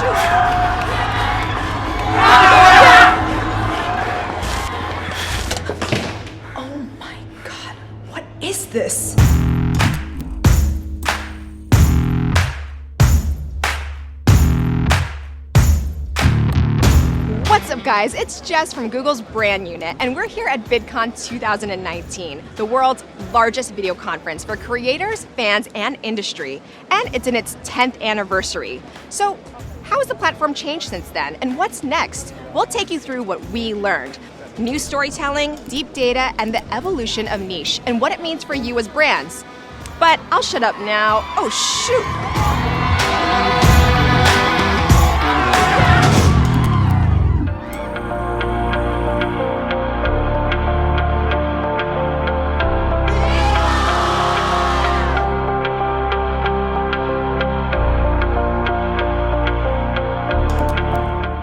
shoot! Oh my God, what is this? What's up, guys? It's Jess from Google's brand unit, and we're here at VidCon 2019, the world's largest video conference for creators, fans, and industry. And it's in its 10th anniversary. So, how has the platform changed since then, and what's next? We'll take you through what we learned. New storytelling, deep data, and the evolution of niche, and what it means for you as brands. But I'll shut up now. Oh, shoot!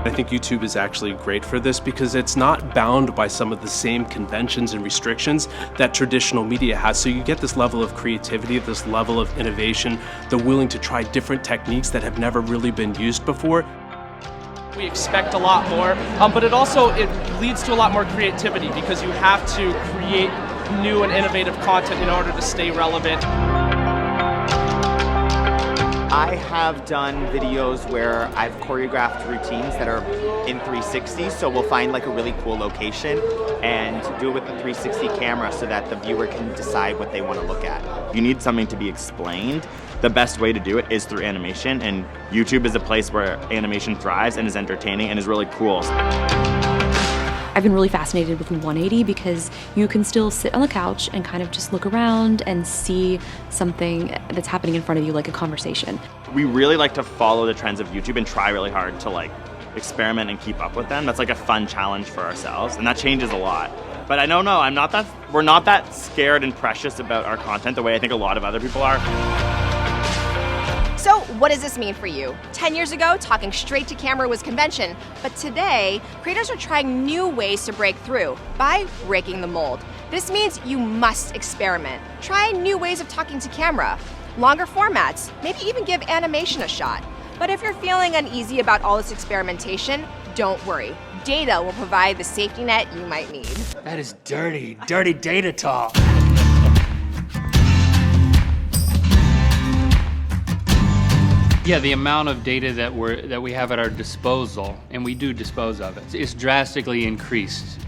I think YouTube is actually great for this because it's not bound by some of the same conventions and restrictions that traditional media has. So you get this level of creativity, this level of innovation, the willing to try different techniques that have never really been used before. We expect a lot more, but it leads to a lot more creativity because you have to create new and innovative content in order to stay relevant. I have done videos where I've choreographed routines that are in 360, so we'll find like a really cool location and do it with the 360 camera so that the viewer can decide what they want to look at. You need something to be explained. The best way to do it is through animation, and YouTube is a place where animation thrives and is entertaining and is really cool. I've been really fascinated with 180 because you can still sit on the couch and kind of just look around and see something that's happening in front of you, like a conversation. We really like to follow the trends of YouTube and try really hard to like experiment and keep up with them. That's like a fun challenge for ourselves, and that changes a lot. But I don't know, we're not that scared and precious about our content the way I think a lot of other people are. So what does this mean for you? 10 years ago, talking straight to camera was convention, but today, creators are trying new ways to break through by breaking the mold. This means you must experiment. Try new ways of talking to camera, longer formats, maybe even give animation a shot. But if you're feeling uneasy about all this experimentation, don't worry. Data will provide the safety net you might need. That is dirty, dirty data talk. Yeah, the amount of data that we have at our disposal, and we do dispose of it, is drastically increased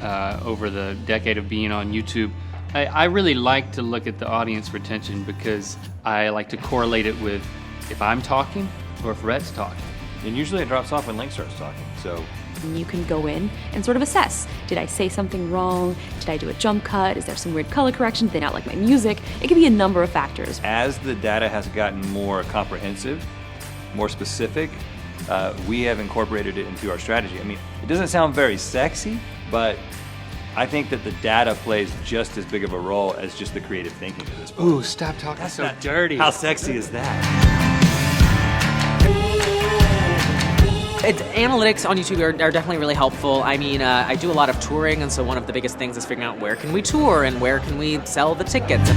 over the decade of being on YouTube. I really like to look at the audience retention because I like to correlate it with if I'm talking or if Rhett's talking. And usually it drops off when Link starts talking, so. You can go in and sort of assess. Did I say something wrong? Did I do a jump cut? Is there some weird color correction? Did they not like my music? It could be a number of factors. As the data has gotten more comprehensive, more specific, we have incorporated it into our strategy. I mean, it doesn't sound very sexy, but I think that the data plays just as big of a role as just the creative thinking at this point. Ooh, stop talking so dirty. How sexy is that? Analytics on YouTube are definitely really helpful. I mean, I do a lot of touring, and so one of the biggest things is figuring out where can we tour and where can we sell the tickets.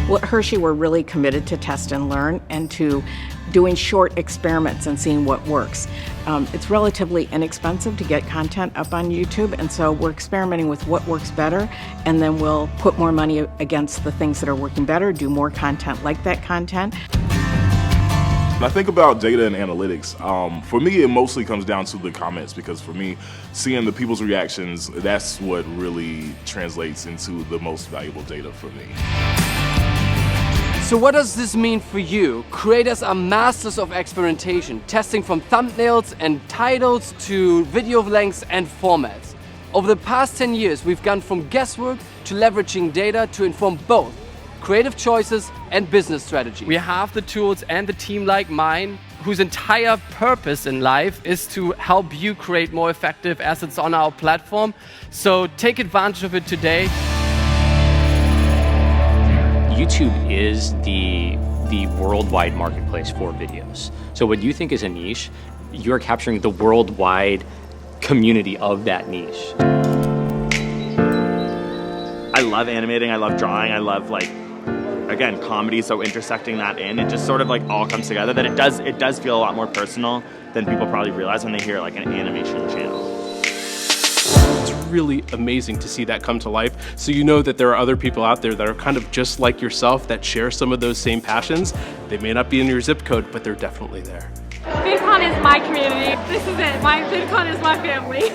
Well, at Hershey, we're really committed to test and learn and to doing short experiments and seeing what works. It's relatively inexpensive to get content up on YouTube, and so we're experimenting with what works better, and then we'll put more money against the things that are working better, do more content like that content. When I think about data and analytics, for me it mostly comes down to the comments, because for me, seeing the people's reactions, that's what really translates into the most valuable data for me. So what does this mean for you? Creators are masters of experimentation, testing from thumbnails and titles to video lengths and formats. Over the past 10 years, we've gone from guesswork to leveraging data to inform both creative choices and business strategy. We have the tools and the team like mine, whose entire purpose in life is to help you create more effective assets on our platform. So take advantage of it today. YouTube is the worldwide marketplace for videos. So what you think is a niche, you're capturing the worldwide community of that niche. I love animating, I love drawing, I again, comedy, so intersecting that in, it just sort of like all comes together, that it does feel a lot more personal than people probably realize when they hear like an animation channel. It's really amazing to see that come to life. So you know that there are other people out there that are kind of just like yourself that share some of those same passions. They may not be in your zip code, but they're definitely there. VidCon is my community. This is it. VidCon is my family.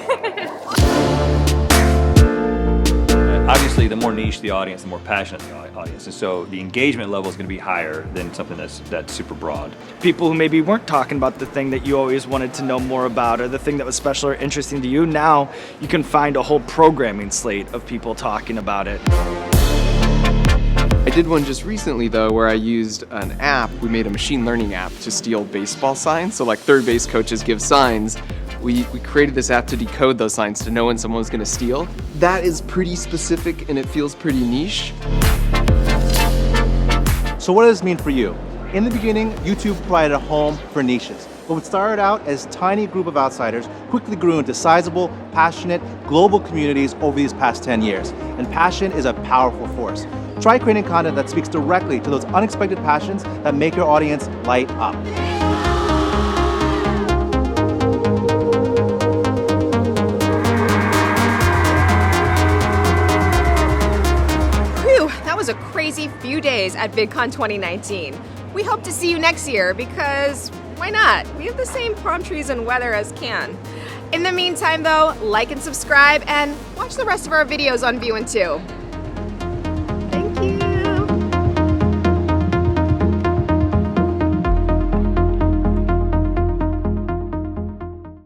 Obviously, the more niche the audience, the more passionate the audience, and so the engagement level is going to be higher than something that's super broad. People who maybe weren't talking about the thing that you always wanted to know more about, or the thing that was special or interesting to you, now you can find a whole programming slate of people talking about it. I did one just recently though where I used an app. We made a machine learning app to steal baseball signs. So like third base coaches give signs. We created this app to decode those signs to know when someone was going to steal. That is pretty specific and it feels pretty niche. So what does this mean for you? In the beginning, YouTube provided a home for niches. What started out as a tiny group of outsiders quickly grew into sizable, passionate, global communities over these past 10 years. And passion is a powerful force. Try creating content that speaks directly to those unexpected passions that make your audience light up. Whew, that was a crazy few days at VidCon 2019. We hope to see you next year because why not? We have the same palm trees and weather as Cannes. In the meantime though, like and subscribe and watch the rest of our videos on View and 2.